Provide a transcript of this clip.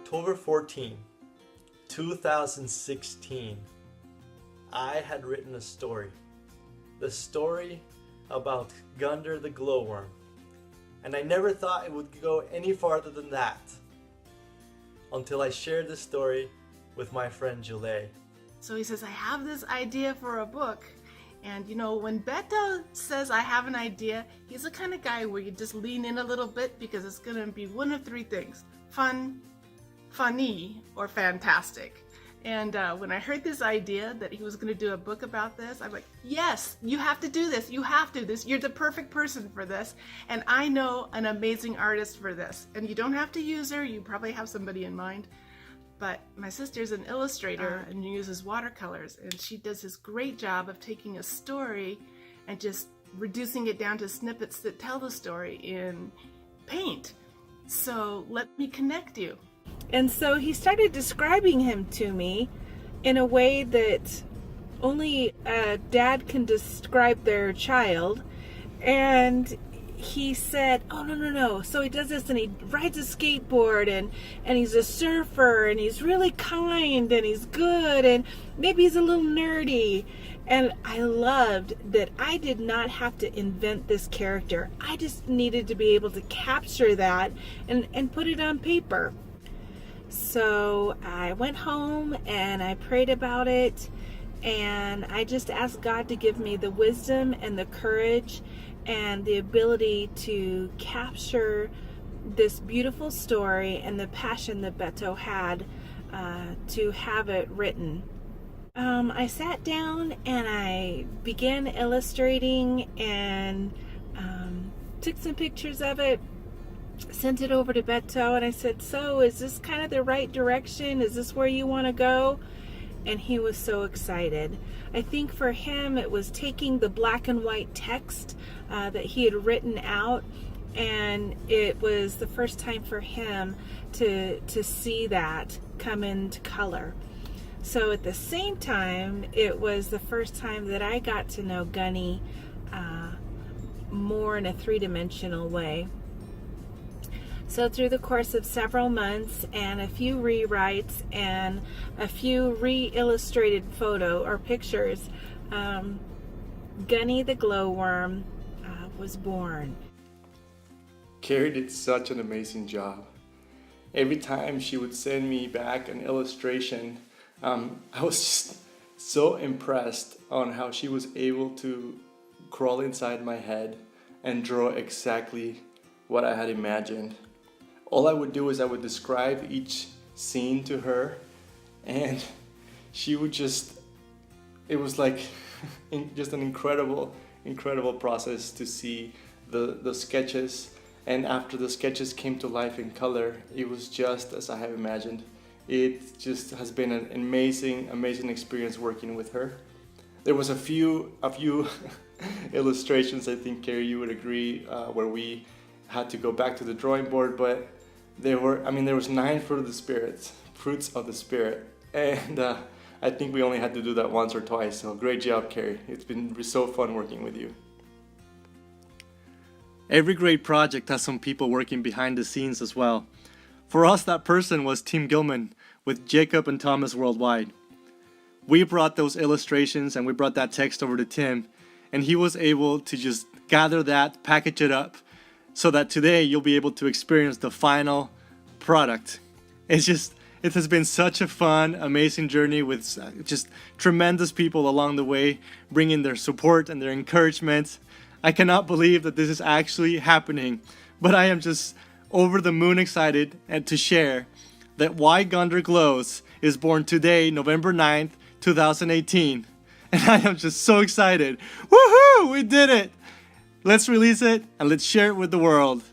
October 14, 2016, I had written a story. The story about Gunder the glowworm. And I never thought it would go any farther than that until I shared this story with my friend Julie. So he says, I have this idea for a book. And you know, when Beto says I have an idea, he's the kind of guy where you just lean in a little bit because it's going to be one of three things: fun, funny, or fantastic. And when I heard this idea that he was going to do a book about this, I'm like, yes, you have to do this. You have to. You're the perfect person for this. And I know an amazing artist for this. And you don't have to use her. You probably have somebody in mind. But my sister's an illustrator and uses watercolors. And she does this great job of taking a story and just reducing it down to snippets that tell the story in paint. So let me connect you. And so he started describing him to me in a way that only a dad can describe their child. And he said, oh, no. So he does this and he rides a skateboard and he's a surfer and he's really kind and he's good and maybe he's a little nerdy. And I loved that I did not have to invent this character. I just needed to be able to capture that and put it on paper. So I went home and I prayed about it, and I just asked God to give me the wisdom and the courage and the ability to capture this beautiful story and the passion that Beto had to have it written. I sat down and I began illustrating and took some pictures of it, sent it over to Beto, and I said, so is this kind of the right direction? Is this where you want to go? And he was so excited. I think for him it was taking the black and white text that he had written out, and it was the first time for him to see that come into color. So at the same time, it was the first time that I got to know Gunny more in a three-dimensional way. So through the course of several months and a few rewrites and a few re-illustrated photo or pictures, Gunny the glowworm was born. Carrie did such an amazing job. Every time she would send me back an illustration, I was just so impressed on how she was able to crawl inside my head and draw exactly what I had imagined. All I would do is I would describe each scene to her, and she would just, it was like just an incredible process to see the sketches. And after the sketches came to life in color, it was just as I have imagined. It just has been an amazing experience working with her. There was a few illustrations, I think, Carrie, you would agree, where we had to go back to the drawing board, but there was 9 fruits of the Spirit, and I think we only had to do that once or twice, so great job, Carrie. It's been so fun working with you. Every great project has some people working behind the scenes as well. For us, that person was Tim Gilman with Jacob and Thomas Worldwide. We brought those illustrations and we brought that text over to Tim, and he was able to just gather that, package it up, so that today you'll be able to experience the final product. It has been such a fun, amazing journey with just tremendous people along the way, bringing their support and their encouragement. I cannot believe that this is actually happening, but I am just over the moon excited and to share that Why Gunder Glows is born today, November 9th, 2018. And I am just so excited. Woohoo! We did it! Let's release it and let's share it with the world.